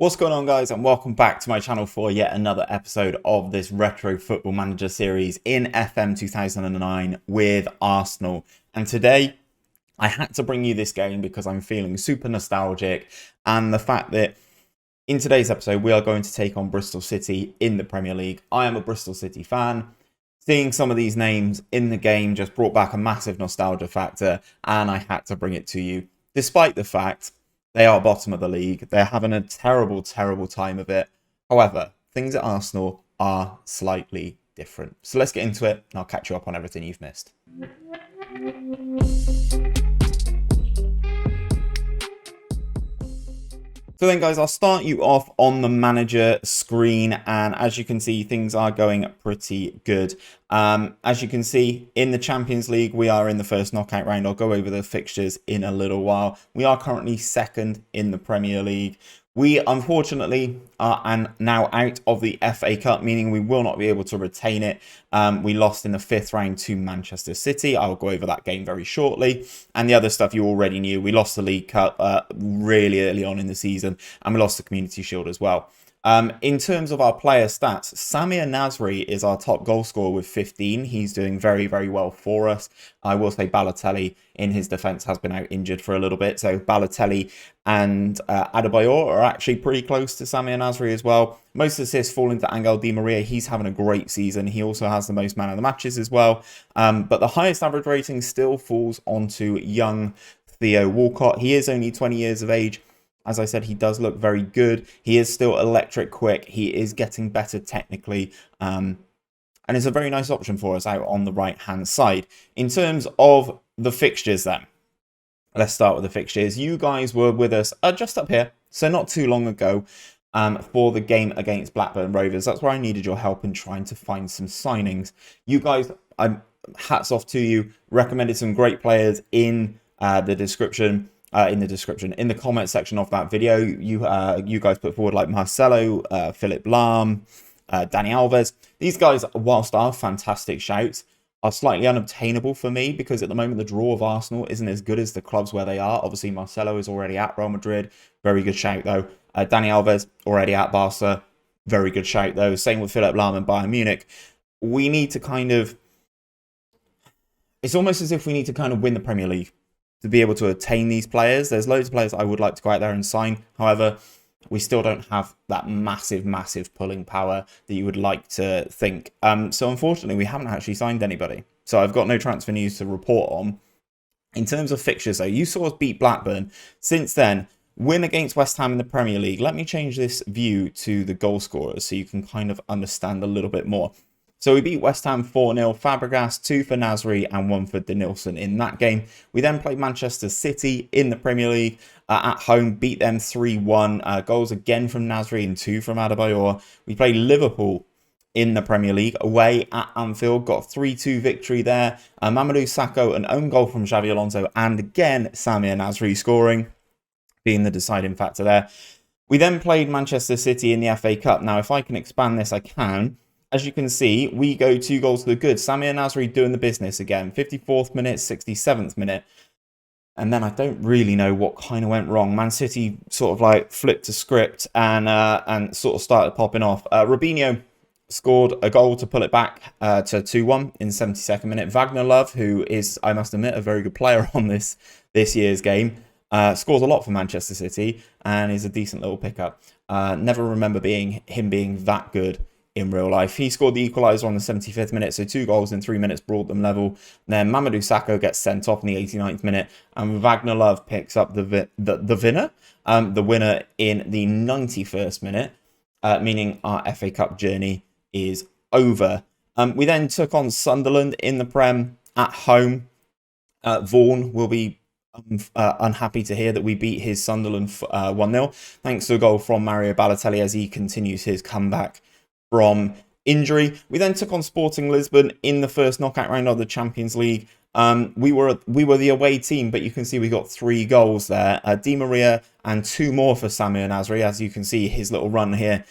What's going on, guys, and welcome back to my channel for yet another episode of this Retro Football Manager series in FM 2009 with Arsenal. And today I had to bring you this game because I'm feeling super nostalgic, and the fact that in today's episode we are going to take on Bristol City in the Premier League. I am a Bristol City fan. Seeing some of these names in the game just brought back a massive nostalgia factor, and I had to bring it to you, despite the fact they are bottom of the league. They're having a terrible, terrible time of it. However, things at Arsenal are slightly different. So let's get into it, and I'll catch you up on everything you've missed. So then, guys, I'll start you off on the manager screen, and as you can see, things are going pretty good. As you can see, in the Champions League, we are in the first knockout round. I'll go over the fixtures in a little while. We are currently second in the Premier League. We, unfortunately, are now out of the FA Cup, meaning we will not be able to retain it. We lost in the fifth round to Manchester City. I'll go over that game very shortly. And the other stuff you already knew. We lost the League Cup really early on in the season, and we lost the Community Shield as well. In terms of our player stats, Samir Nasri is our top goal scorer with 15. He's doing very, very well for us. I will say Balotelli in his defence has been out injured for a little bit. So Balotelli and Adebayor are actually pretty close to Samir Nasri as well. Most assists fall into Angel Di Maria. He's having a great season. He also has the most man of the matches as well. But the highest average rating still falls onto young Theo Walcott. He is only 20 years of age. As I said, he does look very good. He is still electric quick. He is getting better technically. And it's a very nice option for us out on the right-hand side. In terms of the fixtures then, let's start with the fixtures. You guys were with us just up here, so not too long ago, for the game against Blackburn Rovers. That's where I needed your help in trying to find some signings. You guys, hats off to you, recommended some great players in the description. In the comment section of that video, you guys put forward like Marcelo, Philip Lahm, Dani Alves. These guys, whilst are fantastic shouts, are slightly unobtainable for me because at the moment the draw of Arsenal isn't as good as the clubs where they are. Obviously, Marcelo is already at Real Madrid. Very good shout, though. Dani Alves, already at Barca. Very good shout, though. Same with Philip Lahm and Bayern Munich. We need to kind of... It's almost as if we need to kind of win the Premier League to be able to attain these players. There's loads of players I would like to go out there and sign. However, we still don't have that massive pulling power that you would like to think. So unfortunately, we haven't actually signed anybody. So I've got no transfer news to report on. In terms of fixtures, though, you saw us beat Blackburn. Since then, win against West Ham in the Premier League. Let me change this view to the goal scorers so you can kind of understand a little bit more. So we beat West Ham 4-0, Fabregas, 2 for Nasri and 1 for Denilson in that game. We then played Manchester City in the Premier League at home, beat them 3-1. Goals again from Nasri and 2 from Adebayor. We played Liverpool in the Premier League away at Anfield, got a 3-2 victory there. Mamadou Sakho, an own goal from Xabi Alonso, and again Samir Nasri scoring, being the deciding factor there. We then played Manchester City in the FA Cup. Now, if I can expand this, I can. As you can see, we go 2 goals to the good. Samir Nasri doing the business again. 54th minute, 67th minute. And then I don't really know what kind of went wrong. Man City sort of like flipped a script and sort of started popping off. Robinho scored a goal to pull it back to 2-1 in the 72nd minute. Wagner Love, who is, I must admit, a very good player on this year's game, scores a lot for Manchester City and is a decent little pickup. Never remember him being that good in real life. He scored the equaliser on the 75th minute, so 2 goals in 3 minutes brought them level. Then Mamadou Sakho gets sent off in the 89th minute, and Wagner Love picks up the winner in the 91st minute, meaning our FA Cup journey is over. We then took on Sunderland in the Prem at home. Vaughan will be unhappy to hear that we beat his Sunderland 1-0, thanks to a goal from Mario Balotelli as he continues his comeback from injury. We then took on Sporting Lisbon in the first knockout round of the Champions League. We were the away team, but you can see we got 3 goals there. Di Maria and 2 more for Samir Nasri. As you can see, his little run here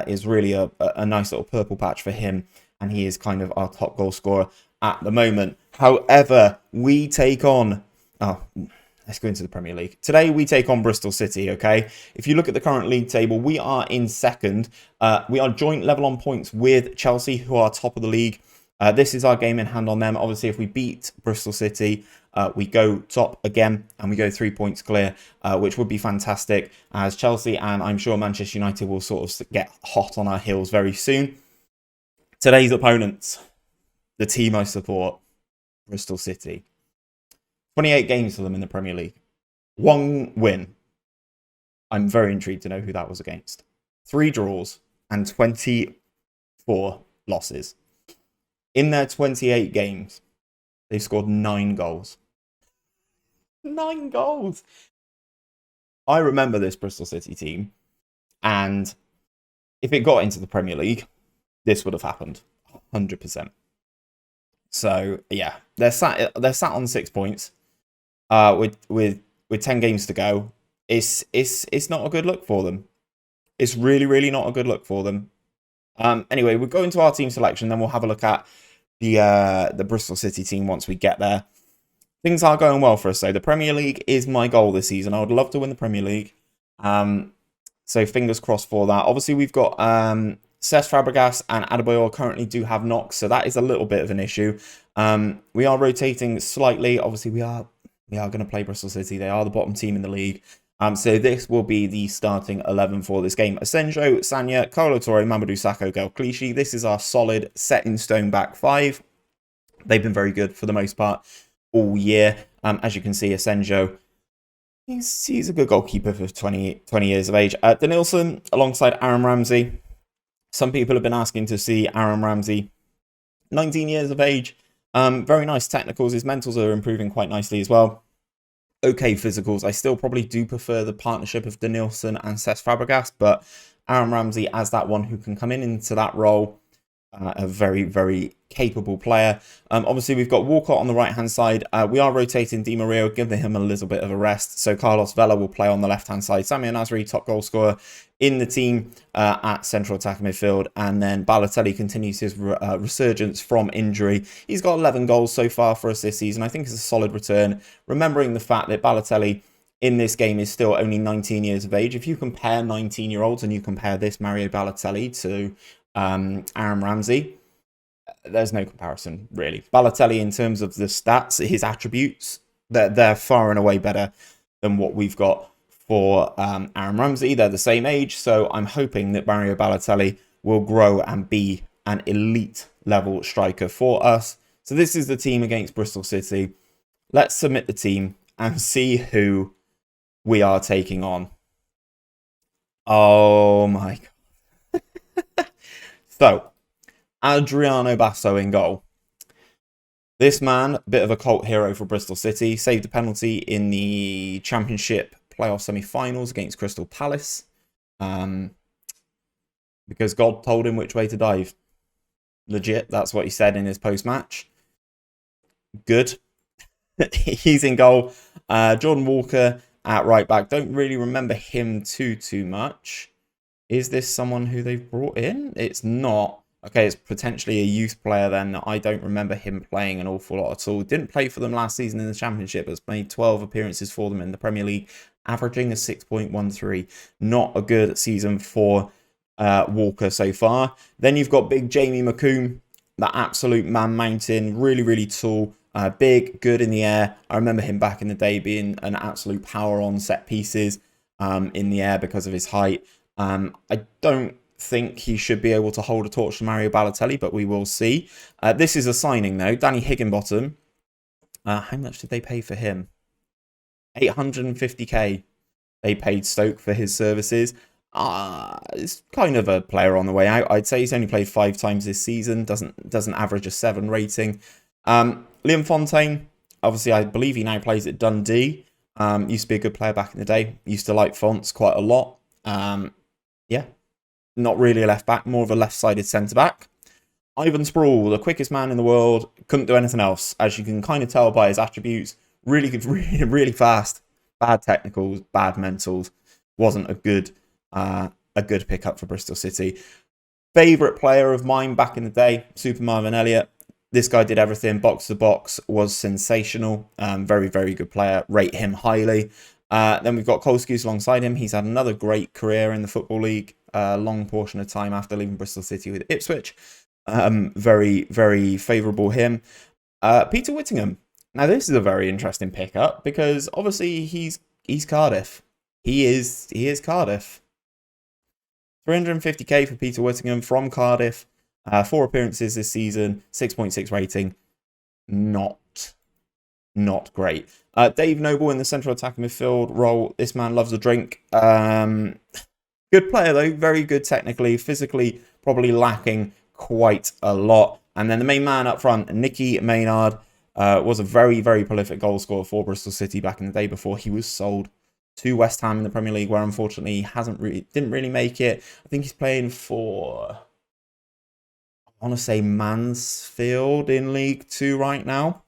is really a nice little purple patch for him, and he is kind of our top goal scorer at the moment. However, we take on... let's go into the Premier League. Today, we take on Bristol City, okay? If you look at the current league table, we are in second. We are joint level on points with Chelsea, who are top of the league. This is our game in hand on them. Obviously, if we beat Bristol City, we go top again and we go 3 points clear, which would be fantastic, as Chelsea and I'm sure Manchester United will sort of get hot on our heels very soon. Today's opponents, the team I support, Bristol City. 28 games for them in the Premier League. 1 win. I'm very intrigued to know who that was against. 3 draws and 24 losses. In their 28 games, they've scored 9 goals. 9 goals! I remember this Bristol City team, and if it got into the Premier League, this would have happened. 100%. So, yeah, they're sat on 6 points. With 10 games to go, it's not a good look for them. It's really not a good look for them. Anyway, we'll go into our team selection, then we'll have a look at the Bristol City team once we get there. Things are going well for us, though. The Premier League is my goal this season. I would love to win the Premier League. So fingers crossed for that. Obviously, we've got Cesc Fabregas and Adebayor currently do have knocks, so that is a little bit of an issue. We are rotating slightly. Obviously, we are going to play Bristol City. They are the bottom team in the league. So this will be the starting 11 for this game. Asenjo, Sanya, Kolo Toure, Mamadou Sakho, Gal Clichy. This is our solid set-in-stone back 5. They've been very good for the most part all year. As you can see, Asenjo, he's a good goalkeeper for 20 years of age. Denilson alongside Aaron Ramsey. Some people have been asking to see Aaron Ramsey, 19 years of age. Very nice technicals. His mentals are improving quite nicely as well. Okay physicals. I still probably do prefer the partnership of Denilson and Cesc Fabregas, but Aaron Ramsey as that one who can come into that role. A very capable player. Obviously, we've got Walcott on the right-hand side. We are rotating Di Maria, giving him a little bit of a rest. So Carlos Vela will play on the left-hand side. Samir Nasri, top goal scorer in the team at central attacking midfield. And then Balotelli continues his resurgence from injury. He's got 11 goals so far for us this season. I think it's a solid return. Remembering the fact that Balotelli in this game is still only 19 years of age. If you compare 19-year-olds and you compare this Mario Balotelli to Aaron Ramsey, there's no comparison really. Balotelli, in terms of the stats, his attributes, they're far and away better than what we've got for Aaron Ramsey. They're the same age, so I'm hoping that Mario Balotelli will grow and be an elite level striker for us. So this is the team against Bristol City. Let's submit the team and see who we are taking on. Oh my god. So, Adriano Basso in goal. This man, a bit of a cult hero for Bristol City, saved a penalty in the Championship playoff semi-finals against Crystal Palace. Because God told him which way to dive. Legit, that's what he said in his post-match. Good. He's in goal. Jordan Walker at right back. Don't really remember him too much. Is this someone who they've brought in? It's not. Okay, it's potentially a youth player then. I don't remember him playing an awful lot at all. Didn't play for them last season in the Championship. Has made 12 appearances for them in the Premier League, averaging a 6.13. Not a good season for Walker so far. Then you've got big Jamie McComb, that absolute man mountain. Really tall. Big, good in the air. I remember him back in the day being an absolute power on set pieces in the air because of his height. I don't think he should be able to hold a torch to Mario Balotelli, but we will see. This is a signing, though. Danny Higginbottom. How much did they pay for him? 850k they paid Stoke for his services. It's kind of a player on the way out. I'd say he's only played 5 times this season. Doesn't average a 7 rating. Liam Fontaine, obviously, I believe he now plays at Dundee. Used to be a good player back in the day. Used to like Fonts quite a lot. Yeah, not really a left back, more of a left-sided centre-back. Ivan Sproul, the quickest man in the world, couldn't do anything else, as you can kind of tell by his attributes. Really good, really fast, bad technicals, bad mentals. Wasn't a good pickup for Bristol City. Favourite player of mine back in the day, Super Marvin Elliott. This guy did everything. Box to box was sensational. Very, very good player. Rate him highly. Then we've got Kolskius alongside him. He's had another great career in the Football League. Long portion of time after leaving Bristol City with Ipswich. Very, very favourable him. Peter Whittingham. Now, this is a very interesting pickup because obviously he's Cardiff. He is Cardiff. 350k for Peter Whittingham from Cardiff. 4 appearances this season, 6.6 rating. Not great. Dave Noble in the central attacking midfield role. This man loves a drink. Good player though, very good technically, physically probably lacking quite a lot. And then the main man up front, Nicky Maynard, was a very, very prolific goal scorer for Bristol City back in the day before he was sold to West Ham in the Premier League, where unfortunately he didn't really make it. I think he's playing for, I want to say, Mansfield in League 2 right now.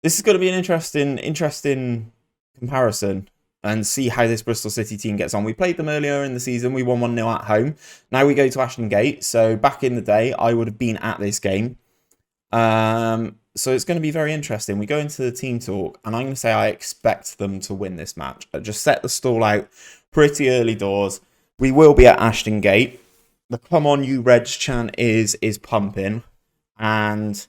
This is going to be an interesting comparison and see how this Bristol City team gets on. We played them earlier in the season. We won 1-0 at home. Now we go to Ashton Gate. So back in the day, I would have been at this game. So it's going to be very interesting. We go into the team talk, and I'm going to say I expect them to win this match. I just set the stall out pretty early doors. We will be at Ashton Gate. The "Come on, you Reds" chant is pumping, and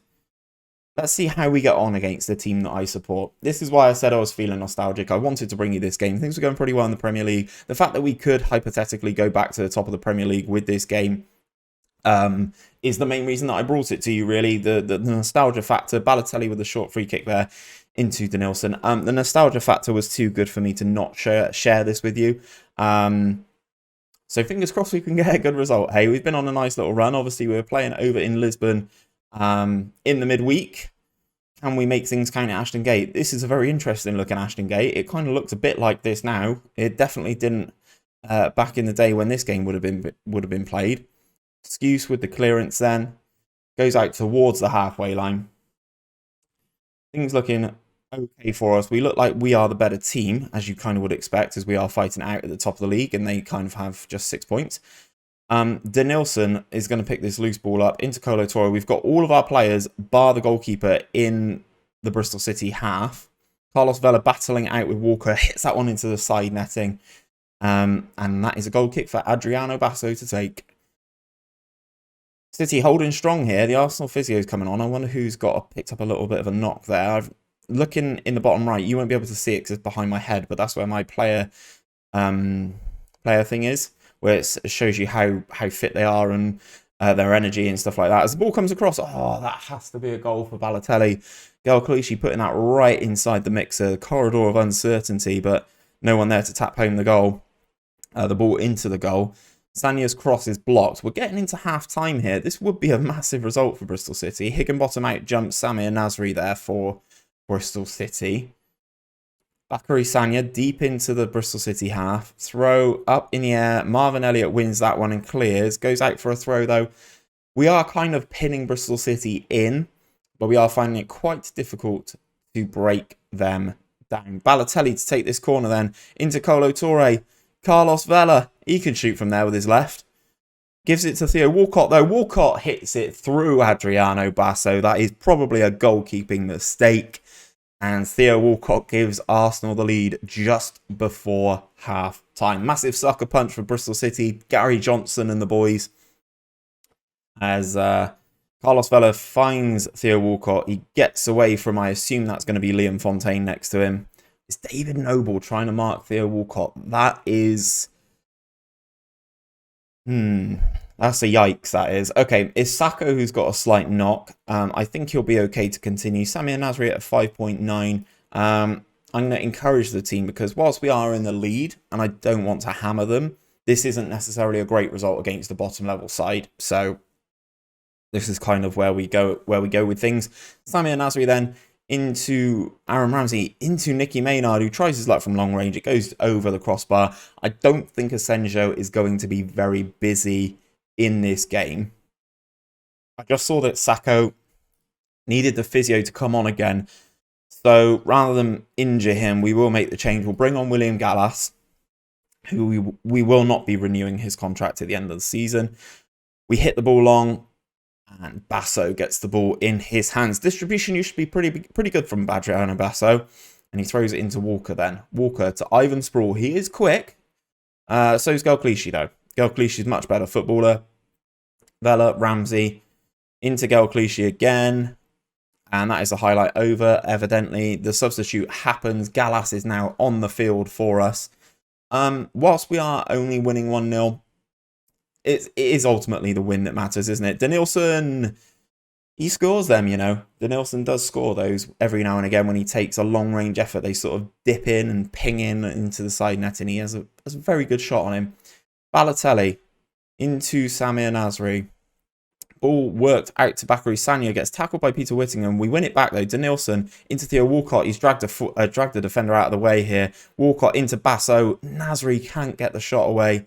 let's see how we get on against the team that I support. This is why I said I was feeling nostalgic. I wanted to bring you this game. Things were going pretty well in the Premier League. The fact that we could hypothetically go back to the top of the Premier League with this game is the main reason that I brought it to you, really. The nostalgia factor. Balotelli with a short free kick there into Denilson. The nostalgia factor was too good for me to not share this with you. So fingers crossed we can get a good result. Hey, we've been on a nice little run. Obviously, we were playing over in Lisbon in the midweek. Can we make things count at Ashton Gate? This is a very interesting looking Ashton Gate. It kind of looks a bit like this now. It definitely didn't back in the day when this game would have been played. Excuse with the clearance then. Goes out towards the halfway line. Things looking okay for us. We look like we are the better team, as you kind of would expect, as we are fighting out at the top of the league, and they kind of have just 6 points. Denilson is going to pick this loose ball up into Kolo Toure. We've got all of our players, bar the goalkeeper, in the Bristol City half. Carlos Vela battling out with Walker, hits that one into the side netting. And that is a goal kick for Adriano Basso to take. City holding strong here. The Arsenal physio is coming on. I wonder who's picked up a little bit of a knock there. Looking in the bottom right, you won't be able to see it because it's behind my head, but that's where my player thing is, where it shows you how fit they are and their energy and stuff like that. As the ball comes across, oh, that has to be a goal for Balotelli. Gael Clichy putting that right inside the mixer, the corridor of uncertainty, but no one there to tap home the goal. The ball into the goal. Sanya's cross is blocked. We're getting into half-time here. This would be a massive result for Bristol City. Higginbottom out jumps Samir Nasri there for Bristol City. Bakary Sanya deep into the Bristol City half. Throw up in the air. Marvin Elliott wins that one and clears. Goes out for a throw though. We are kind of pinning Bristol City in, but we are finding it quite difficult to break them down. Balotelli to take this corner then into Kolo Toure. Carlos Vela, he can shoot from there with his left. Gives it to Theo Walcott though. Walcott hits it through Adriano Basso. That is probably a goalkeeping mistake. And Theo Walcott gives Arsenal the lead just before half time. Massive sucker punch for Bristol City. Gary Johnson and the boys. As Carlos Vela finds Theo Walcott. He gets away from, I assume that's going to be Liam Fontaine next to him. It's David Noble trying to mark Theo Walcott. That is... That's a yikes, that is. Okay, it's Sacco who's got a slight knock. I think he'll be okay to continue. Samir Nasri at 5.9. I'm going to encourage the team because whilst we are in the lead, and I don't want to hammer them, this isn't necessarily a great result against the bottom level side. So this is kind of where we go with things. Samir Nasri then into Aaron Ramsey, into Nicky Maynard, who tries his luck from long range. It goes over the crossbar. I don't think Asenjo is going to be very busy in this game. I just saw that Sacco needed the physio to come on again. So rather than injure him, we will make the change. We'll bring on William Gallas, who we will not be renewing his contract at the end of the season. We hit the ball long. And Basso gets the ball in his hands. Distribution used to be pretty good from Badriano Basso. And he throws it into Walker then. Walker to Ivan Sproul. He is quick. So is Gelclichy though. Gelclichy is much better footballer. Vela, Ramsey, into Gelclichy again. And that is a highlight over, evidently. The substitute happens. Gallas is now on the field for us. Whilst we are only winning 1-0, it is ultimately the win that matters, isn't it? Denilson, he scores them, you know. Denilson does score those every now and again when he takes a long-range effort. They sort of dip in and ping in into the side net, and he has a very good shot on him. Balotelli into Samir Nasri. Ball worked out to Bakary Sagna, gets tackled by Peter Whittingham. We win it back though. Denilson into Theo Walcott. He's dragged a defender out of the way here. Walcott into Basso. Nasri can't get the shot away.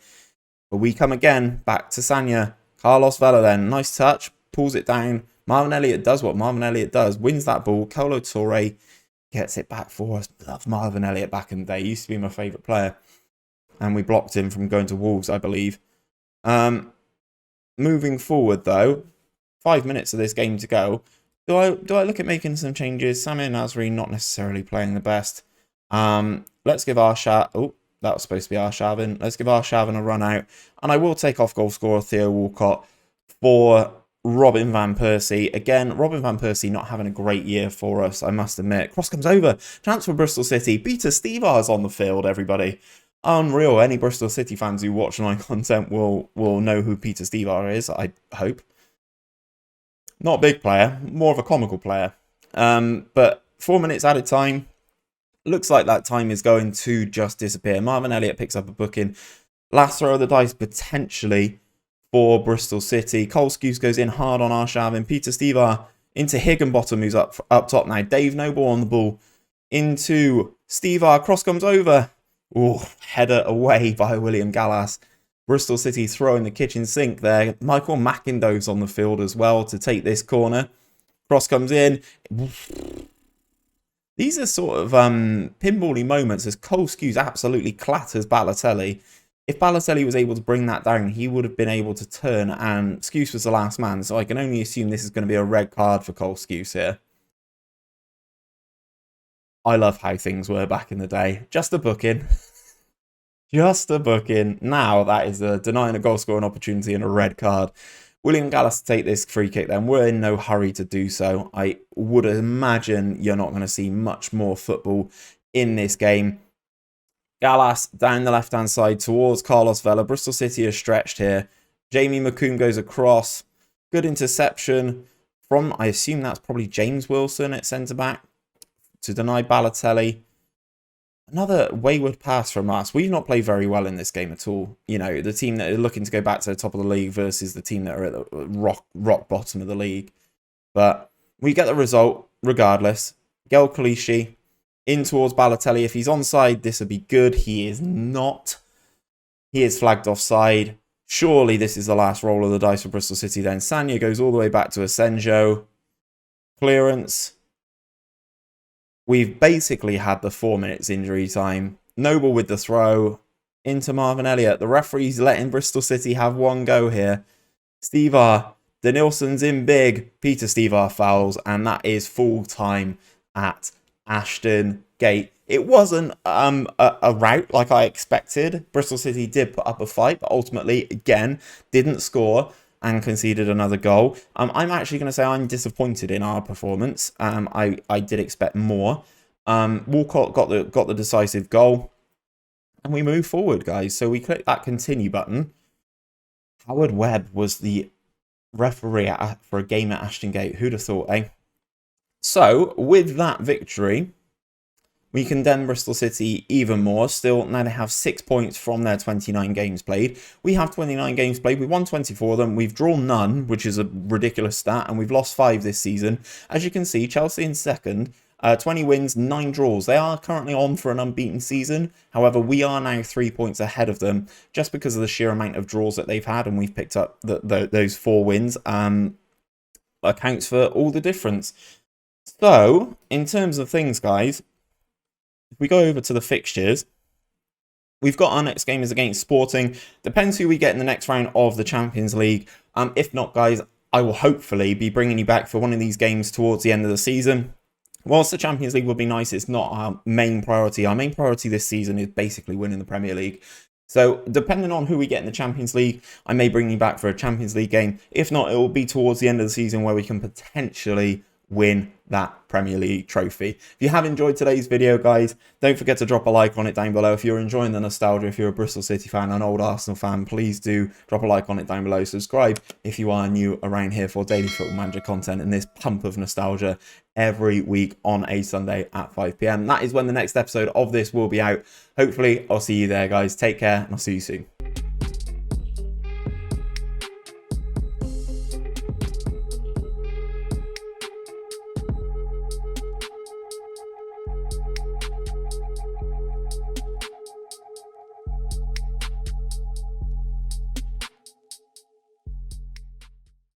But we come again back to Sagna. Carlos Vela then. Nice touch. Pulls it down. Marvin Elliott does what Marvin Elliott does. Wins that ball. Kolo Touré gets it back for us. Love Marvin Elliott back in the day. He used to be my favourite player. And we blocked him from going to Wolves, I believe. Moving forward, though, 5 minutes of this game to go. Do I look at making some changes? Samir Nasri not necessarily playing the best. Let's give Arshavin... Oh, that was supposed to be Arshavin. Let's give Arshavin a run out. And I will take off goal scorer Theo Walcott for Robin Van Persie. Again, Robin Van Persie not having a great year for us, I must admit. Cross comes over. Chance for Bristol City. Peter Stevar's on the field, everybody. Unreal. Any Bristol City fans who watch my content will know who Peter Stevar is, I hope. Not a big player, more of a comical player. But 4 minutes added time. Looks like that time is going to just disappear. Marvin Elliott picks up a booking. Last throw of the dice potentially for Bristol City. Cole Skuse goes in hard on Arshavin. Peter Stevar into Higginbottom, who's up top now. Dave Noble on the ball. Into Stevar. Cross comes over. Oh, header away by William Gallas. Bristol City throwing the kitchen sink there. Michael McIndoe's on the field as well to take this corner. Cross comes in. These are sort of pinball-y moments as Cole Skuse absolutely clatters Balotelli. If Balotelli was able to bring that down, he would have been able to turn, and Skuse was the last man. So I can only assume this is going to be a red card for Cole Skuse here. I love how things were back in the day. Just a booking. Just a booking. Now that is denying a goal scoring opportunity and a red card. William Gallas to take this free kick then. We're in no hurry to do so. I would imagine you're not going to see much more football in this game. Gallas down the left-hand side towards Carlos Vela. Bristol City is stretched here. Jamie McComb goes across. Good interception from, I assume that's probably James Wilson at centre-back, to deny Balotelli. Another wayward pass from us. We've not played very well in this game at all. You know, the team that are looking to go back to the top of the league versus the team that are at the rock bottom of the league. But we get the result regardless. Gelclichy in towards Balotelli. If he's onside, this would be good. He is not. He is flagged offside. Surely this is the last roll of the dice for Bristol City then. Sagna goes all the way back to Asenjo. Clearance. We've basically had the 4 minutes injury time. Noble with the throw into Marvin Elliott. The referee's letting Bristol City have one go here. Stevar, Denilson's in big. Peter Stevar fouls, and that is full time at Ashton Gate. It wasn't a rout like I expected. Bristol City did put up a fight, but ultimately, again, didn't score and conceded another goal. I'm actually going to say I'm disappointed in our performance. I did expect more. Walcott got the decisive goal, and we move forward, guys. So we click that continue button. Howard Webb was the referee for a game at Ashton Gate. Who'd have thought, eh? So with that victory, we condemn Bristol City even more. Still, now they have 6 points from their 29 games played. We have 29 games played. We won 24 of them. We've drawn none, which is a ridiculous stat, and we've lost 5 this season. As you can see, Chelsea in second. 20 wins, 9 draws. They are currently on for an unbeaten season. However, we are now 3 points ahead of them just because of the sheer amount of draws that they've had, and we've picked up those 4 wins. Accounts for all the difference. So, in terms of things, guys, if we go over to the fixtures, we've got our next game is against Sporting. Depends who we get in the next round of the Champions League. If not, guys, I will hopefully be bringing you back for one of these games towards the end of the season. Whilst the Champions League would be nice, it's not our main priority. Our main priority this season is basically winning the Premier League. So depending on who we get in the Champions League, I may bring you back for a Champions League game. If not, it will be towards the end of the season where we can potentially win that Premier League trophy. If you have enjoyed today's video, guys, don't forget to drop a like on it down below. If you're enjoying the nostalgia, if you're a Bristol City fan, an old Arsenal fan, please do drop a like on it down below. Subscribe if you are new around here for daily Football Manager content and this pump of nostalgia every week on a Sunday at 5 PM. That is when the next episode of this will be out. Hopefully, I'll see you there, guys. Take care, and I'll see you soon.